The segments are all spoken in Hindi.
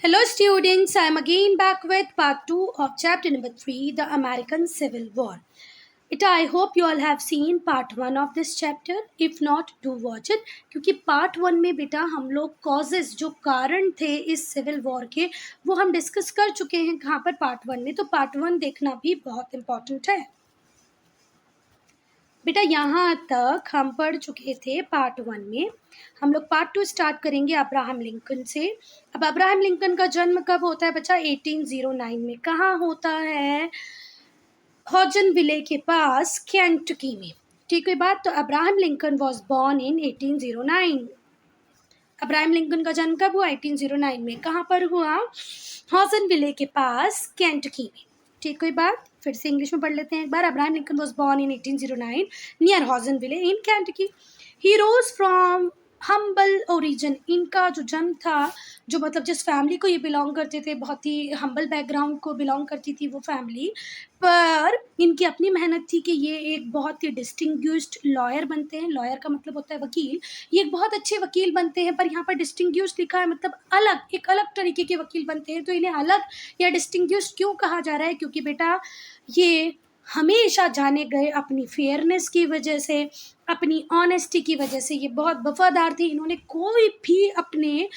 Hello students, I am again back with part 2 of chapter number 3, The American Civil War. I hope you all have seen part 1 of this chapter. If not, do watch it. क्योंकि part 1 में बेटा हम लोग causes जो कारण थे इस civil war के वो हम discuss कर चुके हैं कहाँ पर part 1 में, तो part 1 देखना भी बहुत important है बेटा। यहाँ तक हम पढ़ चुके थे पार्ट 1 में। हम लोग पार्ट 2 स्टार्ट करेंगे अब्राहम लिंकन से। अब अब्राहम लिंकन का जन्म कब होता है बच्चा? 1809 में। कहाँ होता है? हॉजनविले के पास केंटकी में। ठीक है बात। तो Abraham Lincoln was born in 1809। Abraham Lincoln का जन्म कब हुआ? 1809 में। कहाँ पर हुआ? हॉजनविले के पास केंटकी में। ठीक कोई बात? फिर से इंग्लिश में पढ़ लेते हैं एक बार। Abraham Lincoln was born in 1809 near Hodgenville in Kentucky. He rose from humble origin. इनका जो जन्म था, जो मतलब जिस फैमिली को ये बिलोंग करते थे, बहुत ही हम्बल बैकग्राउंड को बिलोंग करती थी वो फैमिली, पर इनकी अपनी मेहनत थी कि ये एक बहुत ही डिस्टिंग्विश्ड लॉयर बनते हैं। लॉयर का मतलब होता है वकील। ये एक बहुत अच्छे वकील बनते हैं, पर यहाँ पर डिस्टिंग्विश्ड लिखा है, मतलब अलग, एक अलग तरीके के वकील बनते हैं। तो इन्हें अलग या डिस्टिंग्विश्ड क्यों कहा जा रहा है? क्योंकि बेटा ये हमेशा जाने गए अपनी फेयरनेस की वजह से, अपनी ऑनेस्टी की वजह से। ये बहुत वफादार थे। इन्होंने कोई भी अपने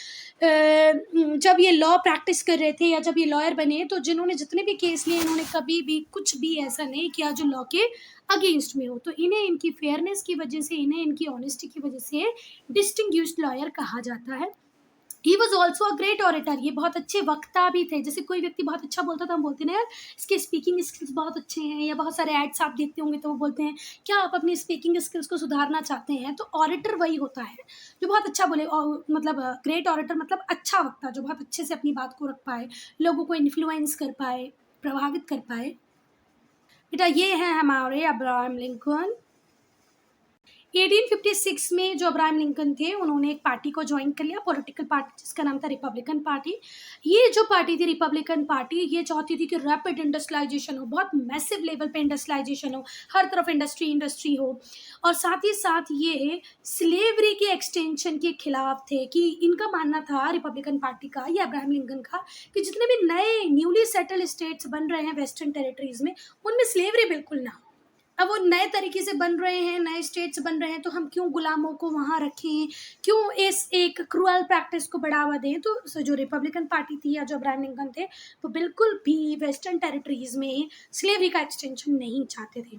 जब ये लॉ प्रैक्टिस कर रहे थे या जब ये लॉयर बने, तो जिन्होंने जितने भी केस लिए, इन्होंने कभी भी कुछ भी ऐसा नहीं किया जो लॉ के अगेंस्ट में हो। तो इन्हें इनकी फेयरनेस की वजह से, इन्हें इनकी ऑनेस्टी की वजह से डिस्टिंग्विश्ड लॉयर कहा जाता है। He was also a great orator. ये बहुत अच्छे वक्ता भी थे। जैसे कोई व्यक्ति बहुत अच्छा बोलता था, हम बोलते ना यार इसके स्पीकिंग स्किल्स बहुत अच्छे हैं, या बहुत सारे एड्स आप देखते होंगे तो वो बोलते हैं क्या आप अपनी स्पीकिंग स्किल्स को सुधारना चाहते हैं? तो ऑरेटर वही होता है जो बहुत अच्छा बोले। और मतलब ग्रेट ऑरेटर मतलब अच्छा वक्ता, जो बहुत अच्छे से अपनी बात को रख पाए, लोगों को इन्फ्लुएंस कर पाए, प्रभावित कर पाए। बेटा ये है हमारे अब्राहम लिंकन। 1856 में जो अब्राहम लिंकन थे, उन्होंने एक पार्टी को ज्वाइन कर लिया, पॉलिटिकल पार्टी, जिसका नाम था रिपब्लिकन पार्टी। ये जो पार्टी थी रिपब्लिकन पार्टी, ये चाहती थी कि रैपिड इंडस्ट्रियलाइजेशन हो, बहुत मैसिव लेवल पे इंडस्ट्रियलाइजेशन हो, हर तरफ इंडस्ट्री हो। और साथ ही साथ ये स्लेवरी के एक्सटेंशन के खिलाफ थे। कि इनका मानना था रिपब्लिकन पार्टी का या अब्राहम लिंकन का कि जितने भी नए न्यूली सेटल स्टेट्स बन रहे हैं वेस्टर्न टेरिटरीज में, उनमें स्लेवरी बिल्कुल ना हो। अब वो नए तरीके से बन रहे हैं, नए स्टेट्स बन रहे हैं, तो हम क्यों गुलामों को वहाँ रखें? क्यों इस एक क्रूअल प्रैक्टिस को बढ़ावा दें? तो जो रिपब्लिकन पार्टी थी या जो अब्राहम लिंकन थे, वो बिल्कुल भी वेस्टर्न टेरिटरीज में स्लेवरी का एक्सटेंशन नहीं चाहते थे,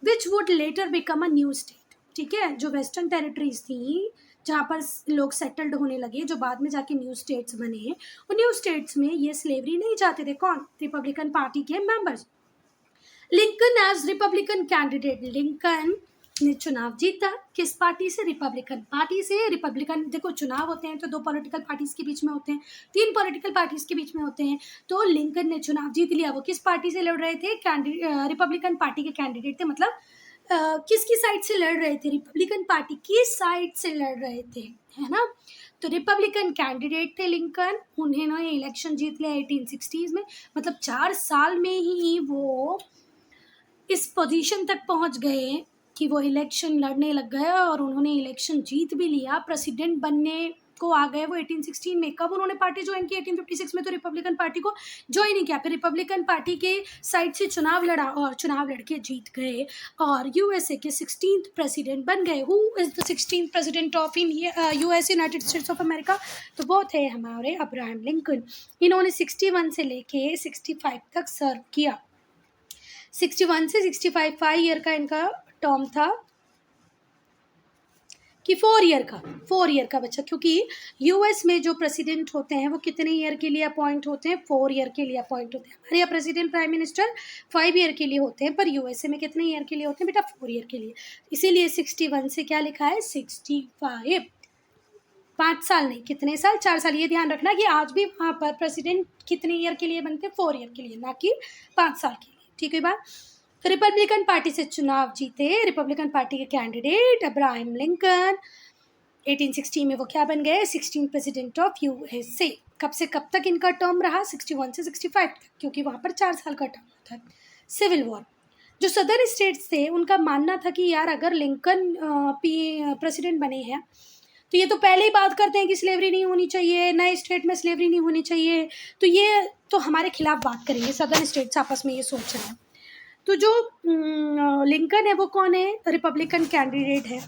which would letter become a new state. ठीक है, जो वेस्टर्न टेरिटरीज थी जहाँ पर लोग सेटल्ड होने लगे, जो बाद में जाके न्यू स्टेट्स बने, उन न्यू स्टेट्स में ये स्लेवरी नहीं चाहते थे। कौन? रिपब्लिकन पार्टी के members. Lincoln as Republican candidate. Lincoln ने चुनाव जीता। किस पार्टी से? रिपब्लिकन पार्टी से। रिपब्लिकन, देखो चुनाव होते हैं तो दो पॉलिटिकल पार्टीज के बीच में होते हैं, तीन पॉलिटिकल पार्टीज के बीच में होते हैं। तो लिंकन ने चुनाव जीत लिया। वो किस पार्टी से लड़ रहे थे? रिपब्लिकन पार्टी के कैंडिडेट थे। मतलब किसकी साइड से लड़ रहे थे? रिपब्लिकन पार्टी की साइड से लड़ रहे थे, है ना। तो रिपब्लिकन कैंडिडेट थे लिंकन। उन्होंने इलेक्शन जीत लिया 1860s में। मतलब 4 साल में ही वो इस पोजीशन तक पहुंच गए कि वो इलेक्शन लड़ने लग गए और उन्होंने इलेक्शन जीत भी लिया। प्रेसिडेंट बनने को आ गए वो 1816 में। कब उन्होंने पार्टी ज्वाइन की? 1856 में। तो रिपब्लिकन पार्टी को ज्वाइन नहीं किया। फिर रिपब्लिकन पार्टी के साइड से चुनाव लड़ा और चुनाव लड़के जीत गए और यूएसए के 16th प्रेसिडेंट बन गए। Who is the 16th president of US, United states of America? तो वो थे हमारे अब्राहम लिंकन। इन्होंने 61 से लेके 65 तक सर्व किया। 61 से 65 5 ईयर का इनका टर्म था कि 4 ईयर का बच्चा। क्योंकि यूएस में जो प्रेसिडेंट होते हैं वो कितने ईयर के लिए अपॉइंट होते हैं? 4 ईयर के लिए अपॉइंट होते हैं। हमारे यहाँ प्रेसिडेंट प्राइम मिनिस्टर 5 ईयर के लिए होते हैं, पर यूएसए में कितने ईयर के लिए होते हैं बेटा? 4 ईयर के लिए। इसीलिए 61 से क्या लिखा है? 65। 5 साल नहीं, कितने साल? 4 साल। ये ध्यान रखना कि आज भी वहाँ पर प्रेसिडेंट कितने ईयर के लिए बनते हैं? 4 ईयर के लिए, ना कि 5 साल के लिए। ठीक है बात। तो रिपब्लिकन पार्टी से चुनाव जीते रिपब्लिकन पार्टी के कैंडिडेट अब्राहम लिंकन। 1860 में वो क्या बन गए? 16th president of USA. कब से कब तक इनका टर्म रहा? 61 से 65 तक, क्योंकि वहाँ पर 4 साल का टर्म होता है। Civil war. जो सदर्न स्टेट्स थे उनका मानना था कि यार अगर लिंकन प्रेसिडेंट बने हैं तो ये तो पहले ही बात करते हैं कि स्लेवरी नहीं होनी चाहिए, नए स्टेट में स्लेवरी नहीं होनी चाहिए, तो ये तो हमारे खिलाफ बात करेंगे, सदर्न स्टेट्स आपस में ये सोच रहे हैं। तो जो लिंकन है वो कौन है? रिपब्लिकन कैंडिडेट है।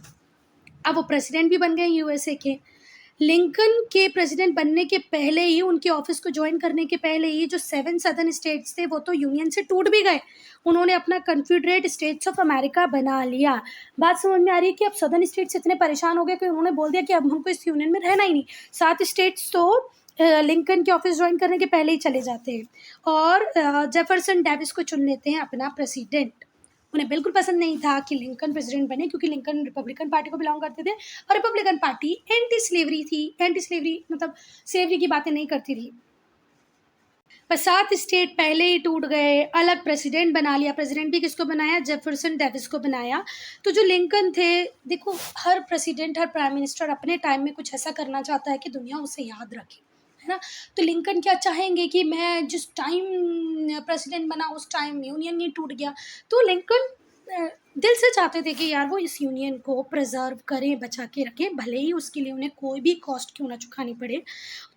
अब वो प्रेसिडेंट भी बन गए यूएसए के। लिंकन के प्रेसिडेंट बनने के पहले ही, उनके ऑफिस को ज्वाइन करने के पहले ही, जो 7 सदर्न स्टेट्स थे वो तो यूनियन से टूट भी गए। उन्होंने अपना कन्फेडरेट स्टेट्स ऑफ अमेरिका बना लिया। बात समझ में आ रही है कि अब सदर्न स्टेट्स इतने परेशान हो गए कि उन्होंने बोल दिया कि अब हमको इस यूनियन में रहना ही नहीं। 7 स्टेट्स तो लिंकन के ऑफिस ज्वाइन करने के पहले ही चले जाते हैं और जेफरसन डेविस को चुन लेते हैं अपना प्रेसिडेंट। उन्हें बिल्कुल पसंद नहीं था कि लिंकन प्रेसिडेंट बने, क्योंकि लिंकन रिपब्लिकन पार्टी को बिलोंग करते थे और रिपब्लिकन पार्टी एंटी स्लेवरी थी। एंटी स्लेवरी मतलब स्लेवरी की बातें नहीं करती थी। पर 7 स्टेट पहले ही टूट गए, अलग प्रेसिडेंट बना लिया। प्रेसिडेंट भी किसको बनाया? जेफरसन डेविस को बनाया। तो जो लिंकन थे, देखो हर प्रेसिडेंट, हर प्राइम मिनिस्टर अपने टाइम में कुछ ऐसा करना चाहता है कि दुनिया उसे याद रखे, है ना। तो लिंकन क्या चाहेंगे कि मैं जिस टाइम प्रेसिडेंट बना उस टाइम यूनियन ही टूट गया। तो लिंकन दिल से चाहते थे कि यार वो इस यूनियन को प्रिजर्व करें, बचा के रखें, भले ही उसके लिए उन्हें कोई भी कॉस्ट क्यों ना चुकानी पड़े।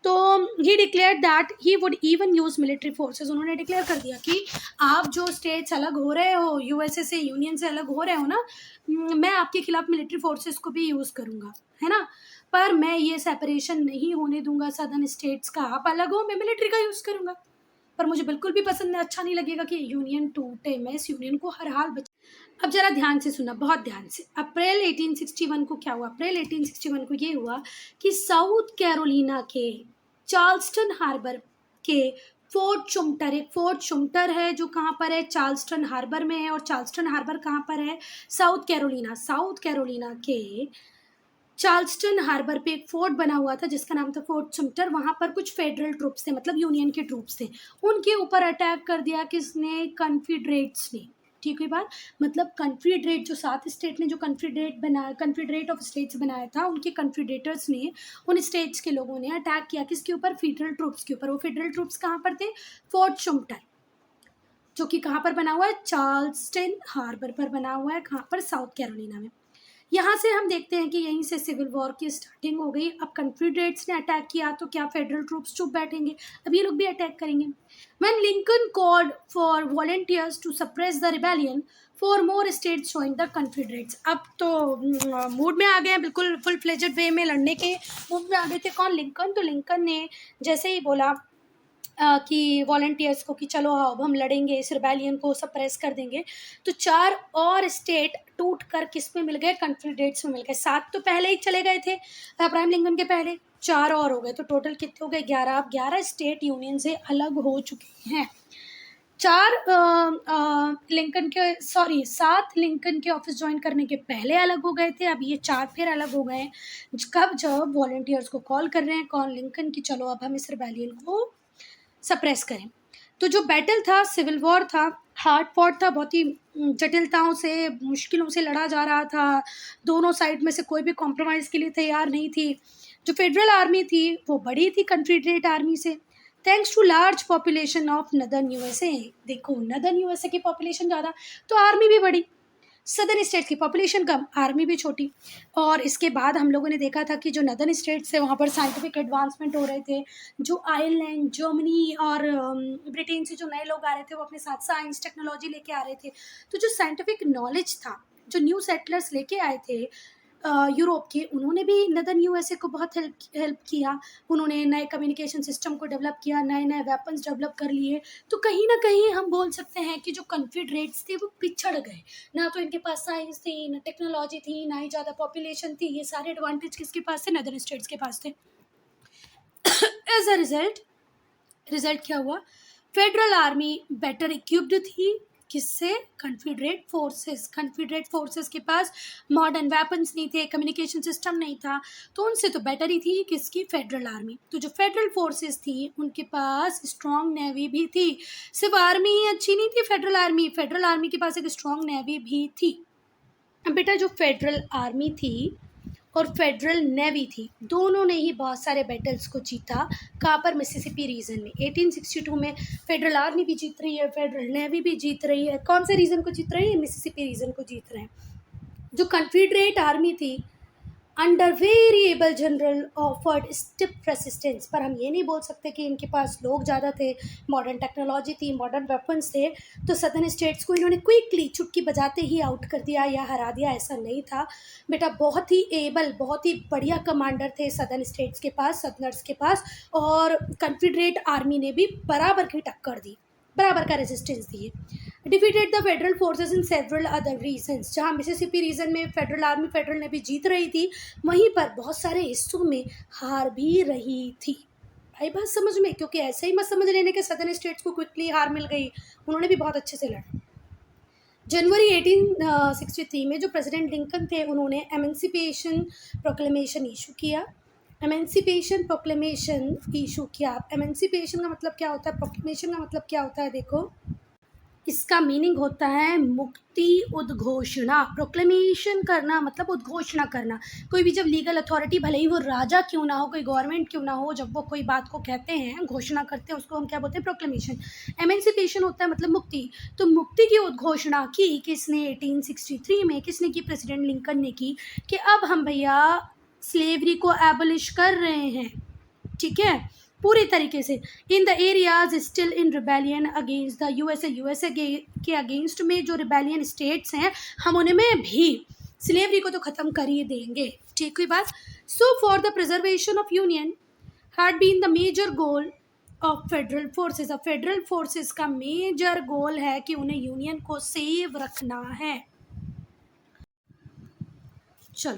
तो he declare that he would even use military forces. उन्होंने डिक्लेयर कर दिया कि आप जो स्टेट्स अलग हो रहे हो, यूएसए से, यूनियन से अलग हो रहे हो ना, मैं आपके खिलाफ मिलिट्री फोर्सेस को भी यूज़ करूँगा, है ना। पर मैं ये सेपरेशन नहीं होने दूंगा सदर्न स्टेट्स का, आप अलग हो, मैं मिलिट्री का यूज़ करूँगा। पर मुझे बिल्कुल भी पसंद नहीं, अच्छा नहीं लगेगा कि यूनियन टूटे, मैं इस यूनियन को हर हाल बचा। अब जरा ध्यान से सुनना, बहुत ध्यान से। अप्रैल 1861 को क्या हुआ? अप्रैल 1861 को ये हुआ कि साउथ कैरोलिना के चार्ल्सटन हार्बर के फोर्ट शुम्टर, एक फोर्ट शुम्टर है जो कहाँ पर है? चार्ल्सटन हार्बर में है। और चार्ल्सटन हार्बर कहाँ पर है? South Carolina. साउथ कैरोलिना के चार्ल्सटन हार्बर पे एक फोर्ट बना हुआ था जिसका नाम था फोर्ट शुम्टर। वहां पर कुछ फेडरल ट्रूप्स थे, मतलब यूनियन के ट्रूप्स थे, उनके ऊपर अटैक कर दिया किसने? कन्फिडरेट्स ने। ठीक है बात, मतलब कन्फिडरेट जो 7 स्टेट ने जो कन्फिडरेट ऑफ स्टेट्स बनाया था, उनके कन्फिडरेटर्स ने, उन स्टेट्स के लोगों ने अटैक किया किसके ऊपर? फेडरल ट्रूप्स के ऊपर। वो फेडरल ट्रूप्स कहाँ पर थे? फोर्ट शुम्टर, जो कि कहाँ पर बना हुआ है? चार्ल्सटन हार्बर पर बना हुआ है। कहाँ पर? साउथ कैरोलिना में। यहाँ से हम देखते हैं कि यहीं से सिविल वॉर की स्टार्टिंग हो गई। अब कन्फिडरेट्स ने अटैक किया तो क्या फेडरल ट्रूप्स चुप बैठेंगे? अब ये लोग भी अटैक करेंगे। When Lincoln called for volunteers to suppress the rebellion, 4 more states joined the Confederates. अब तो मूड में आ गए हैं, बिल्कुल फुल फ्लेजेड वे में लड़ने के मूड में आ गए थे। कौन? लिंकन। तो लिंकन ने जैसे ही बोला कि वॉलंटियर्स को कि चलो अब हम लड़ेंगे, इस रिबेलियन को सप्रेस कर देंगे, तो 4 और स्टेट टूट कर किस में मिल गए? कन्फिडरेट्स में मिल गए। 7 तो पहले ही चले गए थे अब्राहम लिंकन के पहले, 4 और हो गए, तो टोटल कितने हो गए? 11। अब 11 स्टेट यूनियन से अलग हो चुके हैं। 7 लिंकन के ऑफिस ज्वाइन करने के पहले अलग हो गए थे, अब ये 4 फिर अलग हो गए। कब? जब वॉलंटियर्स को कॉल कर रहे हैं, कौन? लिंकन, की चलो अब हम इस रिबेलियन को सप्रेस करें। तो जो बैटल था, सिविल वॉर था, हार्ड फॉट था, बहुत ही जटिलताओं से, मुश्किलों से लड़ा जा रहा था। दोनों साइड में से कोई भी कॉम्प्रोमाइज़ के लिए तैयार नहीं थी। जो फेडरल आर्मी थी वो बड़ी थी कन्फिडरेट आर्मी से, thanks to large population of northern USA. देखो नदर्न यूएसए की पॉपुलेशन ज़्यादा तो आर्मी भी बड़ी, सदर्न स्टेट की पॉपुलेशन कम, आर्मी भी छोटी। और इसके बाद हम लोगों ने देखा था कि जो नदर्न स्टेट्स थे वहाँ पर साइंटिफिक एडवांसमेंट हो रहे थे। जो आयरलैंड, जर्मनी और ब्रिटेन से जो नए लोग आ रहे थे वो अपने साथ साइंस टेक्नोलॉजी लेके आ रहे थे। तो जो साइंटिफिक नॉलेज था, जो न्यू सेटलर्स लेके आए थे यूरोप के, उन्होंने भी नदर्न यूएसए को बहुत हेल्प किया। उन्होंने नए कम्युनिकेशन सिस्टम को डेवलप किया, नए नए वेपन्स डेवलप कर लिए। तो कहीं ना कहीं हम बोल सकते हैं कि जो कन्फिडरेट्स थे वो पिछड़ गए। ना तो इनके पास साइंस थी, ना टेक्नोलॉजी थी, ना ही ज़्यादा पॉपुलेशन थी। ये सारे एडवांटेज किसके पास थे? नदर्न स्टेट्स के पास थे। एज अ रिजल्ट क्या हुआ? फेडरल आर्मी बेटर इक्विप्ड थी। किससे? कन्फिडरेट फोर्सेस के पास मॉडर्न वेपन्स नहीं थे, कम्युनिकेशन सिस्टम नहीं था, तो उनसे तो बेटर ही थी किसकी? Federal army. तो जो फेडरल फोर्सेस थी उनके पास स्ट्रॉन्ग नेवी भी थी। सिर्फ आर्मी ही अच्छी नहीं थी, फेडरल आर्मी के पास एक स्ट्रॉन्ग नेवी भी थी। अब बेटा जो फेडरल आर्मी थी और फेडरल नेवी थी, दोनों ने ही बहुत सारे बैटल्स को जीता। कहाँ पर? मिसिसिपी रीजन में। 1862 में फेडरल आर्मी भी जीत रही है, फेडरल नेवी भी जीत रही है। कौन से रीजन को जीत रही है? मिसिसिपी रीजन को जीत रहे हैं। जो कन्फिडरेट आर्मी थी, under very able general offered stiff resistance. पर हम ये नहीं बोल सकते कि इनके पास लोग ज़्यादा थे, मॉडर्न टेक्नोलॉजी थी, मॉडर्न वेपन्स थे, तो सदर्न स्टेट्स को इन्होंने क्विकली चुटकी बजाते ही आउट कर दिया या हरा दिया, ऐसा नहीं था बेटा। बहुत ही एबल, बहुत ही बढ़िया कमांडर थे सदर्न स्टेट्स के पास, सदर्नर्स के पास, और कन्फिडरेट आर्मी ने भी बराबर की टक्कर दी, बराबर का रेजिस्टेंस दिए। Defeated the federal forces in several other regions. जहाँ मिसिसिपी रीजन में फेडरल आर्मी, फेडरल नेवी जीत रही थी, वहीं पर बहुत सारे हिस्सों में हार भी रही थी। आई बात समझ में? क्योंकि ऐसे ही मत समझ लेने के सदर्न स्टेट्स को क्विकली हार मिल गई, उन्होंने भी बहुत अच्छे से लड़ा। जनवरी 1863 में जो प्रेसिडेंट लिंकन थे, उन्होंने एमेंसिपेशन प्रोक्लेमेशन इशू किया। एमेंसिपेशन प्रोक्लेमेशन इशू किया। एमेंसिपेशन का मतलब क्या होता है, प्रोक्लेमेशन का मतलब क्या होता है? देखो, इसका मीनिंग होता है मुक्ति उद्घोषणा। प्रोक्लेमेशन करना मतलब उद्घोषणा करना। कोई भी जब लीगल अथॉरिटी, भले ही वो राजा क्यों ना हो, कोई गवर्नमेंट क्यों ना हो, जब वो कोई बात को कहते हैं, घोषणा करते हैं, उसको हम क्या बोलते हैं? प्रोक्लेमेशन। एमेंसिपेशन होता है मतलब मुक्ति। तो मुक्ति की उद्घोषणा की किसने? 1863 में। किसने की? प्रेसिडेंट लिंकन ने की, कि अब हम भैया स्लेवरी को एबलिश कर रहे हैं, ठीक है, पूरी तरीके से। In the areas still in rebellion against the USA के अगेंस्ट में जो रिबेलियन स्टेट्स हैं, हम उनमें भी स्लेवरी को तो ख़त्म कर ही देंगे, ठीक हुई बात। So for the preservation of union had been the major goal of federal forces. अब फेडरल फोर्सेस का मेजर गोल है कि उन्हें यूनियन को सेव रखना है। चलो,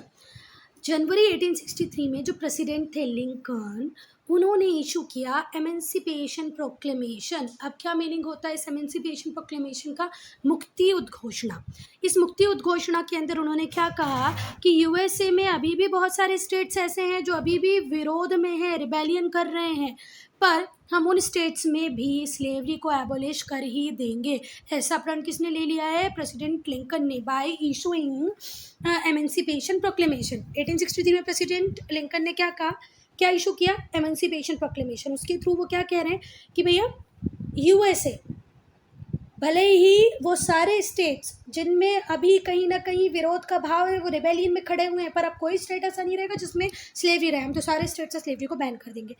जनवरी 1863 में जो प्रेसिडेंट थे लिंकन, उन्होंने इशू किया एमेंसिपेशन प्रोक्लेमेशन। अब क्या मीनिंग होता है इस एमेंसिपेशन प्रोक्लेमेशन का? मुक्ति उद्घोषणा। इस मुक्ति उद्घोषणा के अंदर उन्होंने क्या कहा कि यूएसए में अभी भी बहुत सारे स्टेट्स ऐसे हैं जो अभी भी विरोध में हैं, रिबेलियन कर रहे हैं, पर हम उन स्टेट्स में भी स्लेवरी को एबोलिश कर ही देंगे। ऐसा प्रण किसने ले लिया है? प्रेसिडेंट लिंकन ने, बाय इशूइंग एमेंसिपेशन प्रोक्लेमेशन। 1863 में प्रेसिडेंट लिंकन ने क्या कहा, क्या इशू किया? Emancipation proclamation. उसके थ्रू वो क्या कह रहे हैं कि भैया यूएसए, भले ही वो सारे स्टेट्स जिनमें अभी कहीं ना कहीं विरोध का भाव है, वो रिबेलियन में खड़े हुए हैं, पर अब कोई स्टेट ऐसा नहीं रहेगा जिसमें स्लेवरी रहे, हम तो सारे स्टेट से स्लेवरी को बैन कर देंगे।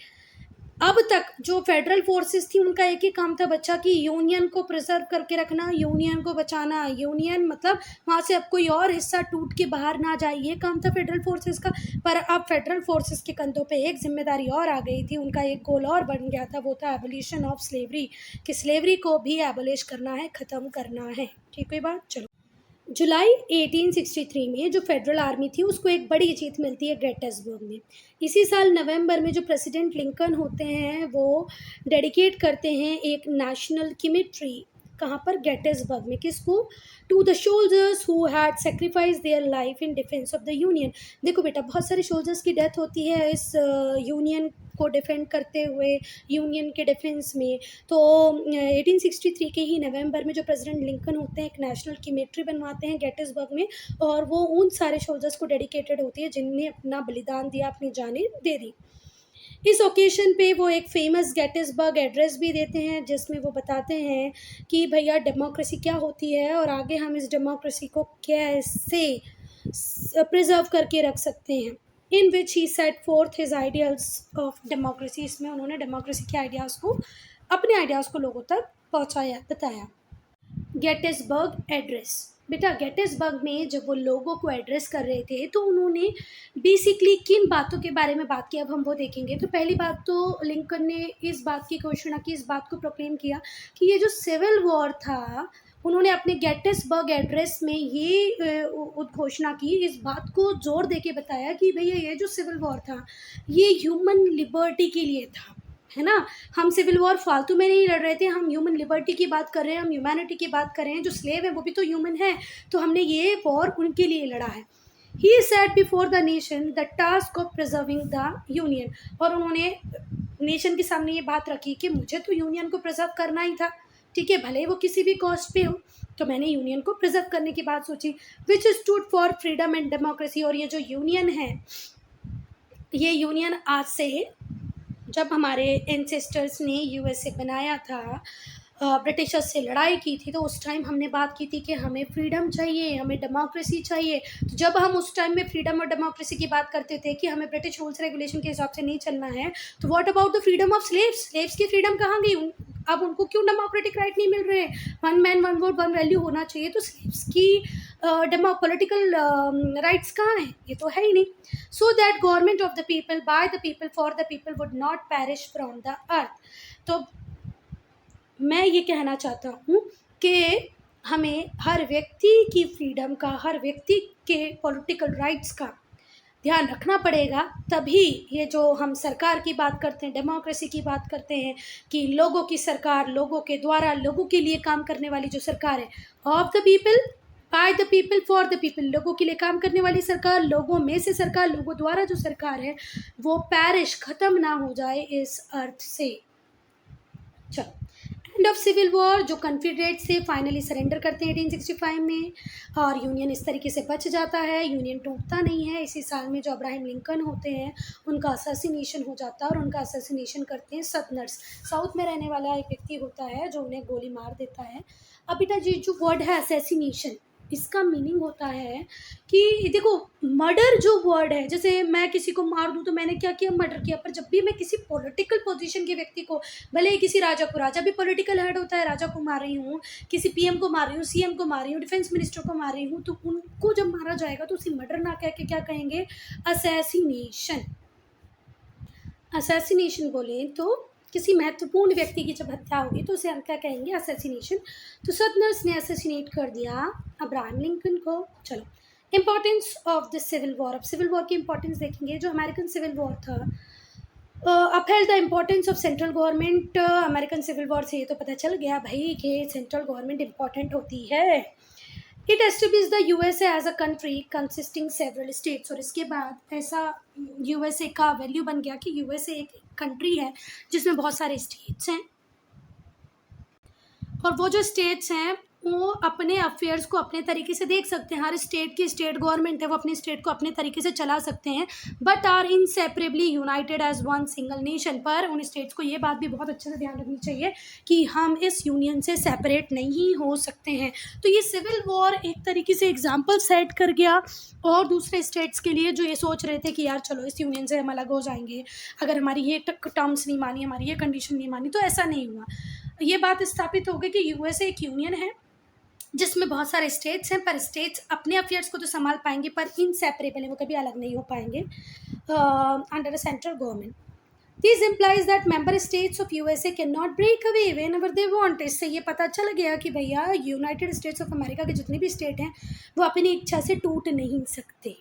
अब तक जो फेडरल फोर्सेस थी, उनका एक ही काम था बच्चा, कि यूनियन को प्रिजर्व करके रखना, यूनियन को बचाना। यूनियन मतलब वहाँ से अब कोई और हिस्सा टूट के बाहर ना जाए, ये काम था फेडरल फोर्सेस का। पर अब फेडरल फोर्सेस के कंधों पे एक जिम्मेदारी और आ गई थी, उनका एक गोल और बन गया था, वो था एबोलिशन ऑफ स्लेवरी, कि स्लेवरी को भी एबोलिश करना है, ख़त्म करना है, ठीक है बात। चलो, जुलाई 1863 में जो फेडरल आर्मी थी, उसको एक बड़ी जीत मिलती है गेटिसबर्ग में। इसी साल नवंबर में जो प्रेसिडेंट लिंकन होते हैं, वो डेडिकेट करते हैं एक नेशनल किमेट्री। कहाँ पर? गेटिसबर्ग में। किसको? To the soldiers who had sacrifice their life in defence of the union. देखो बेटा, बहुत सारे सोल्जर्स की डेथ होती है इस यूनियन को डिफेंड करते हुए, यूनियन के डिफेंस में। तो 1863 के ही नवंबर में जो प्रेसिडेंट लिंकन होते हैं, एक नेशनल किमेट्री बनवाते हैं गेटिसबर्ग में, और वो उन सारे सोल्जर्स को डेडिकेटेड होती है जिनने अपना बलिदान दिया, अपनी जानें दे दी। इस ओकेशन पे वो एक फेमस गेटिसबर्ग एड्रेस भी देते हैं, जिसमें वो बताते हैं कि भैया डेमोक्रेसी क्या होती है, और आगे हम इस डेमोक्रेसी को कैसे प्रिजर्व करके रख सकते हैं। In which he set forth his ideals of democracy. इसमें उन्होंने डेमोक्रेसी के आइडियाज़ को, अपने आइडियाज़ को लोगों तक पहुंचाया, बताया। Gettysburg address. बेटा, गेटिसबर्ग में जब वो लोगों को एड्रेस कर रहे थे, तो उन्होंने बेसिकली किन बातों के बारे में बात की, अब हम वो देखेंगे। तो पहली बात तो लिंकन ने इस बात की घोषणा की, इस बात को प्रोक्लेम किया कि ये जो सिविल वॉर था, उन्होंने अपने गेटिसबर्ग एड्रेस में ये उद्घोषणा की, इस बात को जोर दे के बताया कि भैया ये जो सिविल वॉर था, ये ह्यूमन लिबर्टी के लिए था, है ना। हम सिविल वॉर फालतू में नहीं लड़ रहे थे, हम ह्यूमन लिबर्टी की बात कर रहे हैं, हम ह्यूमैनिटी की बात कर रहे हैं। जो स्लेव है वो भी तो ह्यूमन है, तो हमने ये वॉर उनके लिए लड़ा है। He set before the nation the task of preserving the union. और उन्होंने नेशन के सामने ये बात रखी कि मुझे तो यूनियन को प्रिजर्व करना ही था, ठीक है, भले ही वो किसी भी कॉस्ट पे हो, तो मैंने यूनियन को प्रिजर्व करने की बात सोची। Which stood for freedom and democracy. और ये जो यूनियन है, ये यूनियन आज से है, जब हमारे एंसेस्टर्स ने यूएसए बनाया था, ब्रिटिशर्स से लड़ाई की थी, तो उस टाइम हमने बात की थी कि हमें फ्रीडम चाहिए, हमें डेमोक्रेसी चाहिए। तो जब हम उस टाइम में फ्रीडम और डेमोक्रेसी की बात करते थे कि हमें ब्रिटिश रूल्स रेगुलेशन के हिसाब से नहीं चलना है, तो what about the freedom of slaves? Slaves की फ्रीडम कहाँ गई? अब उनको क्यों डेमोक्रेटिक राइट नहीं मिल रहे? One man one vote one value होना चाहिए, तो स्लेव्स की पॉलिटिकल राइट्स कहाँ हैं? ये तो है ही नहीं। So that government of the people by the people for the people would not parish from the earth. तो मैं ये कहना चाहता हूँ कि हमें हर व्यक्ति की फ्रीडम का, हर व्यक्ति के पॉलिटिकल राइट्स का ध्यान रखना पड़ेगा, तभी ये जो हम सरकार की बात करते हैं, डेमोक्रेसी की बात करते हैं कि लोगों की सरकार, लोगों के द्वारा, लोगों के लिए काम करने वाली जो सरकार है, of the people by the people for the people, लोगों के लिए काम करने वाली सरकार, लोगों में से सरकार, लोगों द्वारा जो सरकार है वो पैरिश, ख़त्म ना हो जाए इस अर्थ से। चलो, एंड ऑफ सिविल वॉर, जो कन्फेडरेट्स थे फाइनली सरेंडर करते हैं 1865 में, और यूनियन इस तरीके से बच जाता है, यूनियन टूटता नहीं है। इसी साल में जो अब्राहम लिंकन होते हैं उनका असैसिनेशन हो जाता है, और उनका असैसिनेशन करते हैं सदनर्स, साउथ में रहने वाला एक व्यक्ति होता है जो उन्हें गोली मार देता है। अब बेटा जी जो वर्ड है असैसिनेशन, इसका मीनिंग होता है कि देखो, मर्डर जो वर्ड है, जैसे मैं किसी को मार दूं तो मैंने क्या किया? मर्डर किया। पर जब भी मैं किसी पॉलिटिकल पोजीशन के व्यक्ति को, भले ही किसी राजा को, राजा भी पॉलिटिकल हेड होता है, राजा को मार रही हूँ, किसी पीएम को मार रही हूँ, सीएम को मार रही हूँ, डिफेंस मिनिस्टर को मार रही हूँ, तो उनको जब मारा जाएगा तो उसे मर्डर ना कह के क्या कहेंगे? असैसिनेशन। असैसिनेशन बोले तो किसी महत्वपूर्ण व्यक्ति की जब हत्या होगी तो उसे हम क्या कहेंगे? असैसिनेशन। तो सदनर्स ने असैसिनेट कर दिया अब्राहम लिंकन को। चलो, importance of the civil war. अब सिविल वॉर की इम्पोर्टेंस देखेंगे। जो अमेरिकन सिविल वॉर था, upheld the importance of central government. American civil war से ये तो पता चल गया भाई कि सेंट्रल गवर्नमेंट इम्पॉर्टेंट होती है। It establish the USA as a country consisting several states. और इसके बाद ऐसा यूएसए का वैल्यू बन गया कि यूएसए एक कंट्री है जिसमें बहुत सारे स्टेट्स हैं, और वो जो स्टेट्स हैं वो अपने अफेयर्स को अपने तरीके से देख सकते हैं। हर स्टेट की स्टेट गवर्नमेंट है, वो अपने स्टेट को अपने तरीके से चला सकते हैं, but are inseparably united as one single nation. पर उन स्टेट्स को ये बात भी बहुत अच्छे से ध्यान रखनी चाहिए कि हम इस यूनियन से सेपरेट नहीं हो सकते हैं। तो ये सिविल वॉर एक तरीके से एग्जाम्पल सेट कर गया और दूसरे स्टेट्स के लिए जो ये सोच रहे थे कि यार चलो इस यूनियन से हम अलग हो जाएंगे, अगर हमारी ये टर्म्स नहीं मानी, हमारी ये कंडीशन नहीं मानी, तो ऐसा नहीं हुआ। ये बात स्थापित हो गई कि यूएसए एक यूनियन है जिसमें बहुत सारे स्टेट्स हैं, पर स्टेट्स अपने अफेयर्स को तो संभाल पाएंगे पर इनसेपरेबल है, वो कभी अलग नहीं हो पाएंगे under a central government. This implies that member states of USA can not break away whenever they want. इससे ये पता चल गया कि भैया यूनाइटेड स्टेट्स ऑफ अमेरिका के जितने भी स्टेट हैं वो अपनी इच्छा से टूट नहीं सकते।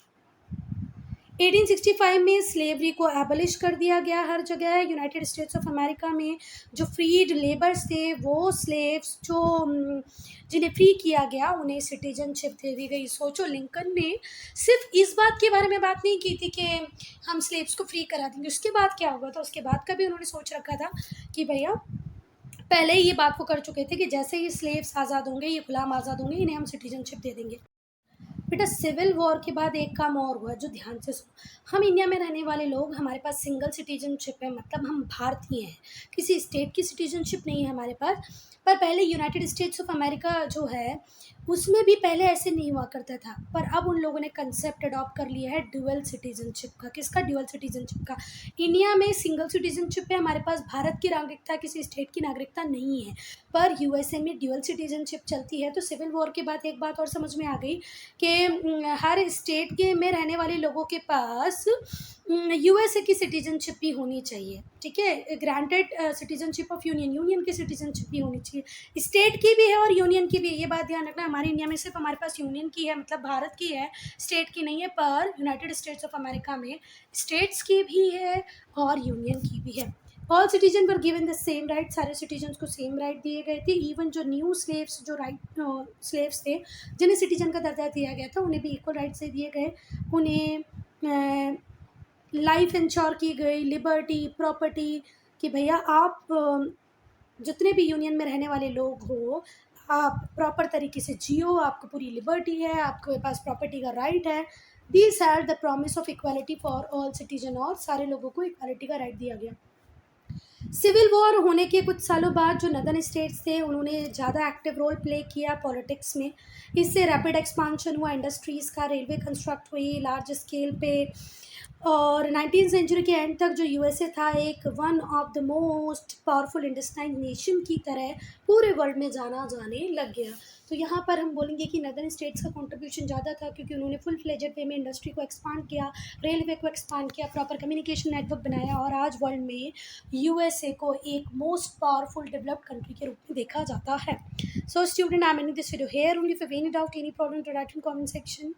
1865 में स्लेवरी को एबलिश कर दिया गया हर जगह। यूनाइटेड स्टेट्स ऑफ अमेरिका में जो फ्रीड लेबर्स थे, वो स्लेव्स जो जिन्हें फ्री किया गया उन्हें सिटीजनशिप दे दी गई। सोचो, लिंकन ने सिर्फ इस बात के बारे में बात नहीं की थी कि हम स्लेव्स को फ्री करा देंगे, उसके बाद क्या होगा था, उसके बाद का भी उन्होंने सोच रखा था कि भैया पहले ही ये बात वो कर चुके थे कि जैसे ही स्लेव्स आज़ाद होंगे, ये गुलाम आज़ाद होंगे, इन्हें हम सिटीजनशिप दे देंगे। बेटा सिविल वॉर के बाद एक काम और हुआ जो ध्यान से सुनो। हम इंडिया में रहने वाले लोग, हमारे पास सिंगल सिटीजनशिप है, मतलब हम भारतीय हैं, किसी स्टेट की सिटीजनशिप नहीं है हमारे पास। पर पहले यूनाइटेड स्टेट्स ऑफ अमेरिका जो है उसमें भी पहले ऐसे नहीं हुआ करता था, पर अब उन लोगों ने कंसेप्ट अडॉप्ट कर लिया है ड्यूअल सिटीजनशिप का। किसका? ड्यूअल सिटीजनशिप का। इंडिया में सिंगल सिटीजनशिप है, हमारे पास भारत की नागरिकता, किसी स्टेट की नागरिकता नहीं है, पर यूएसए में ड्यूअल सिटीजनशिप चलती है। तो सिविल वॉर के बाद एक बात और समझ में आ गई कि हर स्टेट के में रहने वाले लोगों के पास यूएसए की सिटीजनशिप भी होनी चाहिए, ठीक है। Granted citizenship of union, union की सिटीजनशिप भी होनी चाहिए, स्टेट की भी है और यूनियन की भी है। ये बात ध्यान रखना, हमारे इंडिया में सिर्फ हमारे पास यूनियन की है, मतलब भारत की है, स्टेट की नहीं है। पर यूनाइटेड स्टेट्स ऑफ अमेरिका में स्टेट्स की भी है और यूनियन की भी है। All citizen were given the same right, सारे सिटीजन्स को सेम राइट दिए गए थे। इवन जो न्यू स्लेव्स, जो स्लेव्स थे जिन्हें सिटीजन का दर्जा दिया गया था, उन्हें भी इक्वल राइट्स दे दिए गए। उन्हें लाइफ इंश्योर की गई, लिबर्टी, प्रॉपर्टी, कि भैया आप जितने भी यूनियन में रहने वाले लोग हो, आप प्रॉपर तरीके से जियो, आपको पूरी लिबर्टी है, आपके पास प्रॉपर्टी का राइट है। This had the promise of equality for all citizen, और सारे लोगों को इक्वालिटी का राइट दिया गया। सिविल वॉर होने के कुछ सालों बाद जो नदर्न स्टेट्स थे उन्होंने ज़्यादा एक्टिव रोल प्ले किया पॉलिटिक्स में। इससे रैपिड एक्सपांशन हुआ इंडस्ट्रीज़ का, रेलवे कंस्ट्रक्ट हुई लार्ज स्केल पे। और 19वीं सेंचुरी के एंड तक जो यूएसए था एक one of the most powerful industrial nation की तरह पूरे वर्ल्ड में जाना जाने लग गया। तो यहाँ पर हम बोलेंगे कि नदर्न स्टेट्स का कंट्रीब्यूशन ज़्यादा था क्योंकि उन्होंने फुल फ्लेजेड वे में इंडस्ट्री को एक्सपांड किया, रेलवे को एक्सपांड किया, प्रॉपर कम्युनिकेशन नेटवर्क बनाया और आज वर्ल्ड में यूएसए को एक मोस्ट पावरफुल डेवलप्ड कंट्री के रूप में देखा जाता है। So student, I am ending this video here only. If you have any doubt, any problem, to write in comment section.